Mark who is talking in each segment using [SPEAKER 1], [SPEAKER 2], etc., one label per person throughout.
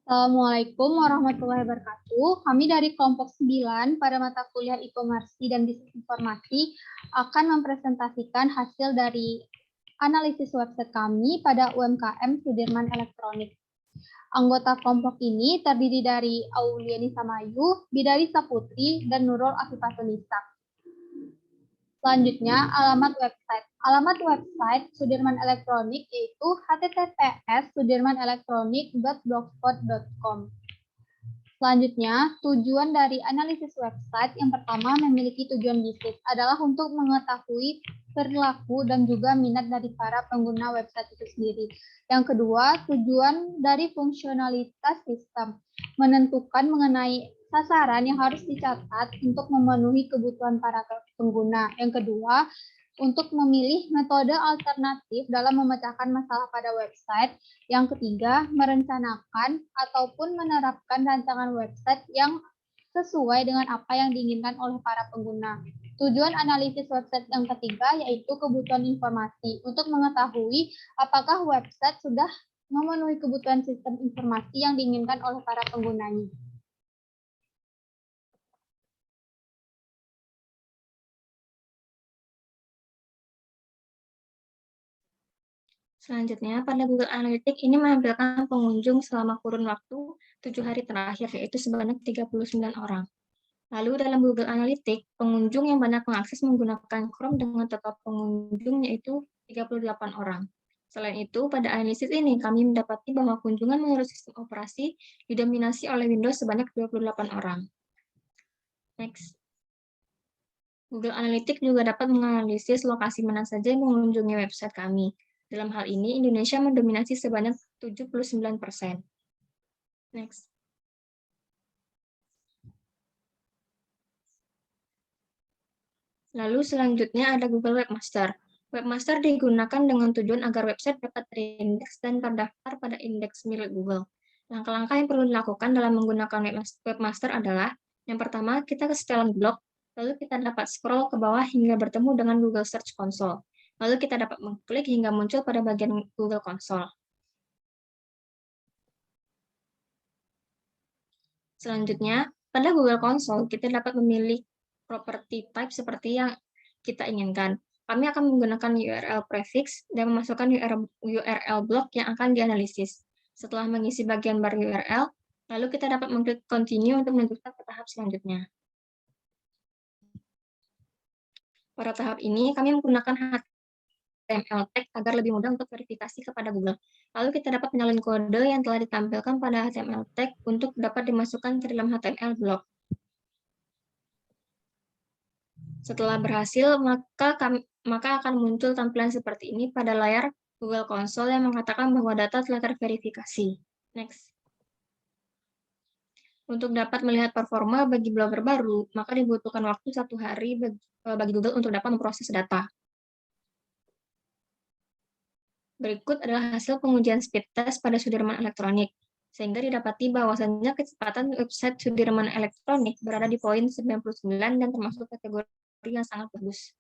[SPEAKER 1] Assalamualaikum warahmatullahi wabarakatuh. Kami dari kelompok 9 pada mata kuliah e-commerce dan bisnis informasi akan mempresentasikan hasil dari analisis website kami pada UMKM Sudirman Elektronik. Anggota kelompok ini terdiri dari Auliani Samayu, Bidari Saputri, dan Nurul Afifatunisa. Selanjutnya, alamat website. Alamat website Sudirman Elektronik yaitu https://sudirmanelektronik.blogspot.com. Selanjutnya, tujuan dari analisis website yang pertama memiliki tujuan bisnis adalah untuk mengetahui perilaku dan juga minat dari para pengguna website itu sendiri. Yang kedua, tujuan dari fungsionalitas sistem menentukan mengenai sasaran yang harus dicatat untuk memenuhi kebutuhan para pengguna. Yang kedua, untuk memilih metode alternatif dalam memecahkan masalah pada website. Yang ketiga, merencanakan ataupun menerapkan rancangan website yang sesuai dengan apa yang diinginkan oleh para pengguna. Tujuan analisis website yang ketiga yaitu kebutuhan informasi untuk mengetahui apakah website sudah memenuhi kebutuhan sistem informasi yang diinginkan oleh para penggunanya.
[SPEAKER 2] Selanjutnya, pada Google Analytics ini menampilkan pengunjung selama kurun waktu 7 hari terakhir, yaitu sebanyak 39 orang. Lalu dalam Google Analytics, pengunjung yang banyak mengakses menggunakan Chrome dengan total pengunjung yaitu 38 orang. Selain itu, pada analisis ini kami mendapati bahwa kunjungan menurut sistem operasi didominasi oleh Windows sebanyak 28 orang. Next. Google Analytics juga dapat menganalisis lokasi mana saja yang mengunjungi website kami. Dalam hal ini, Indonesia mendominasi sebanyak 79%. Next. Lalu selanjutnya ada Google Webmaster. Webmaster digunakan dengan tujuan agar website dapat terindeks dan terdaftar pada indeks milik Google. Langkah-langkah yang perlu dilakukan dalam menggunakan Webmaster adalah, yang pertama, kita ke setelan blog, lalu kita dapat scroll ke bawah hingga bertemu dengan Google Search Console. Lalu kita dapat mengklik hingga muncul pada bagian Google Console. Selanjutnya, pada Google Console, kita dapat memilih property type seperti yang kita inginkan. Kami akan menggunakan URL prefix dan memasukkan URL blok yang akan dianalisis. Setelah mengisi bagian bar URL, lalu kita dapat mengklik continue untuk melanjutkan ke tahap selanjutnya. Pada tahap ini, kami menggunakan HTML tag agar lebih mudah untuk verifikasi kepada Google. Lalu kita dapat menyalin kode yang telah ditampilkan pada HTML tag untuk dapat dimasukkan ke dalam HTML block. Setelah berhasil, maka akan muncul tampilan seperti ini pada layar Google Console yang mengatakan bahwa data telah terverifikasi. Next. Untuk dapat melihat performa bagi blogger baru, maka dibutuhkan waktu 1 hari bagi Google untuk dapat memproses data. Berikut adalah hasil pengujian speed test pada Sudirman Elektronik, sehingga didapati bahwasannya kecepatan website Sudirman Elektronik berada di poin 99 dan termasuk kategori yang sangat bagus.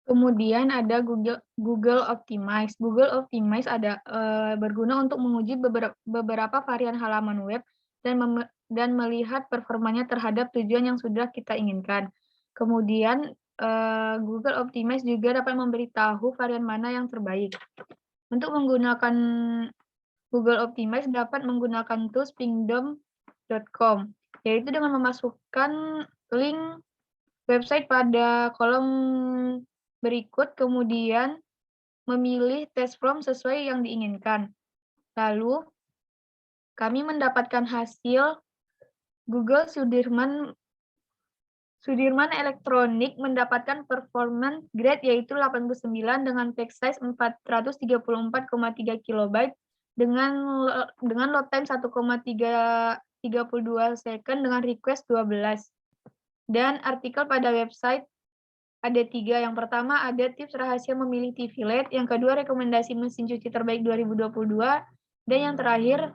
[SPEAKER 3] Kemudian ada Google Optimize. Google Optimize berguna untuk menguji beberapa varian halaman web dan melihat performanya terhadap tujuan yang sudah kita inginkan. Kemudian Google Optimize juga dapat memberitahu varian mana yang terbaik. Untuk menggunakan Google Optimize dapat menggunakan tools pingdom.com, yaitu dengan memasukkan link website pada kolom berikut, kemudian memilih test form sesuai yang diinginkan. Lalu, kami mendapatkan hasil Google Sudirman Elektronik mendapatkan performance grade yaitu 89 dengan text size 434,3 KB dengan load time 1,32 second dengan request 12. Dan artikel pada website ada 3. Yang pertama ada tips rahasia memilih TV LED, yang kedua rekomendasi mesin cuci terbaik 2022, dan yang terakhir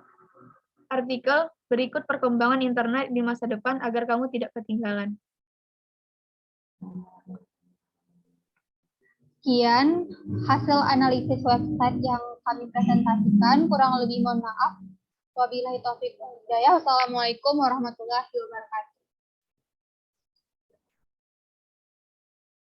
[SPEAKER 3] artikel berikut perkembangan internet di masa depan agar kamu tidak ketinggalan.
[SPEAKER 1] Sekian hasil analisis website yang kami presentasikan. Kurang lebih mohon maaf. Wabillahi taufiq wal hidayah. Wassalamualaikum warahmatullahi wabarakatuh.